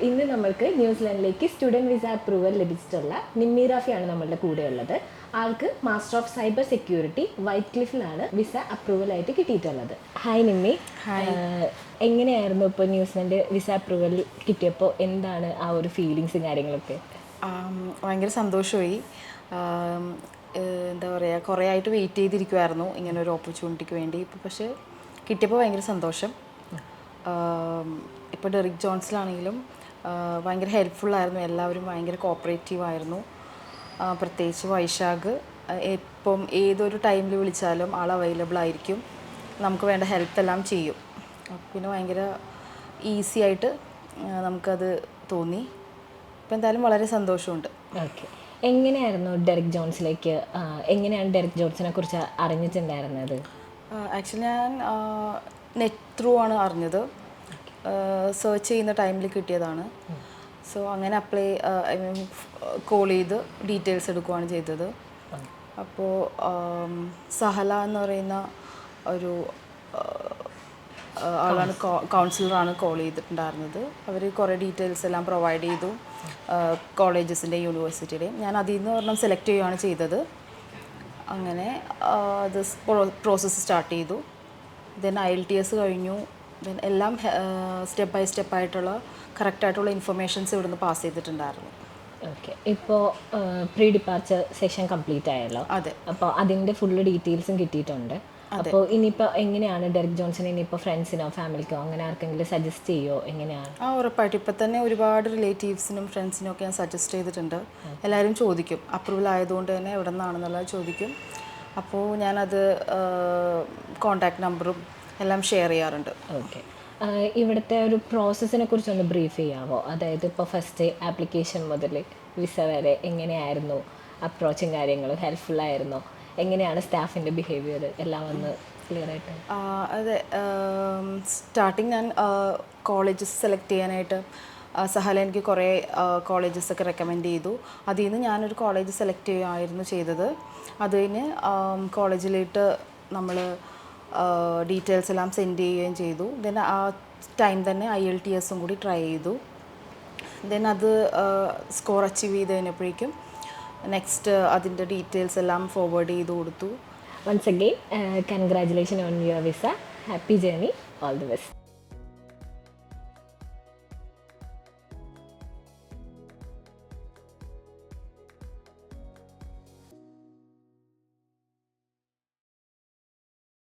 ഇന്ന് നമ്മൾക്ക് ന്യൂസിലാൻഡിലേക്ക് student visa approval ലഭിച്ചിട്ടുള്ള നിമ്മി റാഫിയാണ് നമ്മളുടെ കൂടെയുള്ളത്. ആൾക്ക് master of cyber security white ക്ലിഫിലാണ് വിസ അപ്രൂവൽ ആയിട്ട് കിട്ടിയിട്ടുള്ളത്. ഹായ് നിമ്മി. എങ്ങനെയായിരുന്നു ഇപ്പോൾ ന്യൂസിലാൻഡ് വിസ അപ്രൂവൽ കിട്ടിയപ്പോൾ എന്താണ് ആ ഒരു ഫീലിങ്സും കാര്യങ്ങളൊക്കെ? ഭയങ്കര സന്തോഷമായി. എന്താ പറയുക, കുറേ ആയിട്ട് വെയിറ്റ് ചെയ്തിരിക്കുമായിരുന്നു ഇങ്ങനെ ഒരു ഓപ്പർച്യൂണിറ്റിക്ക് വേണ്ടി. ഇപ്പോൾ പക്ഷേ കിട്ടിയപ്പോൾ ഭയങ്കര സന്തോഷം. ഇപ്പോൾ ഡെറിക് ജോൺസിലാണെങ്കിലും ഭയങ്കര ഹെൽപ്ഫുള്ളായിരുന്നു. എല്ലാവരും ഭയങ്കര കോപ്പറേറ്റീവായിരുന്നു. പ്രത്യേകിച്ച് വൈശാഖ് ഇപ്പം ഏതൊരു ടൈമിൽ വിളിച്ചാലും ആൾ അവൈലബിൾ ആയിരിക്കും, നമുക്ക് വേണ്ട ഹെൽപ്പ് എല്ലാം ചെയ്യും. പിന്നെ ഭയങ്കര ഈസി ആയിട്ട് നമുക്കത് തോന്നി. ഇപ്പം എന്തായാലും വളരെ സന്തോഷമുണ്ട്. ഓക്കെ, എങ്ങനെയായിരുന്നു ഡെറിക് ജോൺസിലേക്ക്, എങ്ങനെയാണ് ഡെറിക് ജോൺസിനെ കുറിച്ച് അറിഞ്ഞിട്ടുണ്ടായിരുന്നത്? ആക്ച്വലി ഞാൻ നെറ്റ് ത്രൂ ആണ് അറിഞ്ഞത്. സെർച്ച് ചെയ്യുന്ന ടൈമിൽ കിട്ടിയതാണ്. സോ അങ്ങനെ കോൾ ചെയ്ത് ഡീറ്റെയിൽസ് എടുക്കുകയാണ് ചെയ്തത്. അപ്പോൾ സഹല എന്ന് പറയുന്ന ഒരു ആളാണ്, കൗൺസിലറാണ് കോൾ ചെയ്തിട്ടുണ്ടായിരുന്നത്. അവർ കുറേ ഡീറ്റെയിൽസ് എല്ലാം പ്രൊവൈഡ് ചെയ്തു, കോളേജസിൻ്റെ യൂണിവേഴ്സിറ്റിയുടെയും. ഞാൻ അതിൽ നിന്ന് ഒരെണ്ണം സെലക്ട് ചെയ്യുകയാണ് ചെയ്തത്. അങ്ങനെ അത് പ്രോസസ്സ് സ്റ്റാർട്ട് ചെയ്തു. ദെൻ IELTS കഴിഞ്ഞു. ദെൻ എല്ലാം സ്റ്റെപ്പ് ബൈ സ്റ്റെപ്പായിട്ടുള്ള കറക്റ്റായിട്ടുള്ള ഇൻഫർമേഷൻസ് ഇവിടുന്ന് പാസ് ചെയ്തിട്ടുണ്ടായിരുന്നു. ഓക്കെ, ഇപ്പോൾ പ്രീ ഡിപ്പാർച്ചർ സെഷൻ കംപ്ലീറ്റ് ആയല്ലോ. അതെ. അപ്പോൾ അതിൻ്റെ ഫുള്ള് ഡീറ്റെയിൽസും കിട്ടിയിട്ടുണ്ട്. അപ്പോൾ ഇനിയിപ്പോൾ എങ്ങനെയാണ് ഡെറിക് ജോൺസിനെ ഇനിയിപ്പോൾ ഫ്രണ്ട്സിനോ ഫാമിലിക്കോ അങ്ങനെ ആർക്കെങ്കിലും സജസ്റ്റ് ചെയ്യുമോ, എങ്ങനെയാണ്? ഉറപ്പായിട്ടും ഇപ്പം തന്നെ ഒരുപാട് റിലേറ്റീവ്സിനും ഫ്രണ്ട്സിനും ഒക്കെ ഞാൻ സജസ്റ്റ് ചെയ്തിട്ടുണ്ട്. എല്ലാവരും ചോദിക്കും, അപ്രൂവൽ ആയതുകൊണ്ട് തന്നെ എവിടെ നിന്നാണെന്നുള്ളത് ചോദിക്കും. അപ്പോൾ ഞാനത് കോൺടാക്ട് നമ്പറും എല്ലാം ഷെയർ ചെയ്യാറുണ്ട്. ഓക്കെ, ഇവിടുത്തെ ഒരു പ്രോസസ്സിനെ കുറിച്ചൊന്ന് ബ്രീഫ് ചെയ്യാമോ? അതായത് ഇപ്പോൾ ഫസ്റ്റ് ആപ്ലിക്കേഷൻ മുതൽ വിസ വരെ എങ്ങനെയായിരുന്നു അപ്രോച്ചും കാര്യങ്ങളും? ഹെൽപ്ഫുള്ളായിരുന്നോ? എങ്ങനെയാണ് സ്റ്റാഫിൻ്റെ ബിഹേവിയർ എല്ലാം ഒന്ന് ക്ലിയർ ആയിട്ട്? അതെ, സ്റ്റാർട്ടിങ് ഞാൻ കോളേജസ് സെലക്ട് ചെയ്യാനായിട്ട് സഹല എനിക്ക് കുറേ കോളേജസൊക്കെ റെക്കമെൻഡ് ചെയ്തു. അതിൽ നിന്ന് ഞാനൊരു കോളേജ് സെലക്ട് ചെയ്യുകയായിരുന്നു ചെയ്തത്. അത് കഴിഞ്ഞ് കോളേജിലേക്ക് നമ്മൾ ഡീറ്റെയിൽസ് എല്ലാം സെൻഡ് ചെയ്യുകയും ചെയ്തു. ദെൻ ആ ടൈം തന്നെ IELTSും കൂടി ട്രൈ ചെയ്തു. ദെൻ അത് സ്കോർ അച്ചീവ് ചെയ്ത് കഴിഞ്ഞപ്പോഴേക്കും നെക്സ്റ്റ് അതിൻ്റെ ഡീറ്റെയിൽസ് എല്ലാം ഫോർവേഡ് ചെയ്ത് കൊടുത്തു. Once again congratulation on your visa. Happy journey. All the best.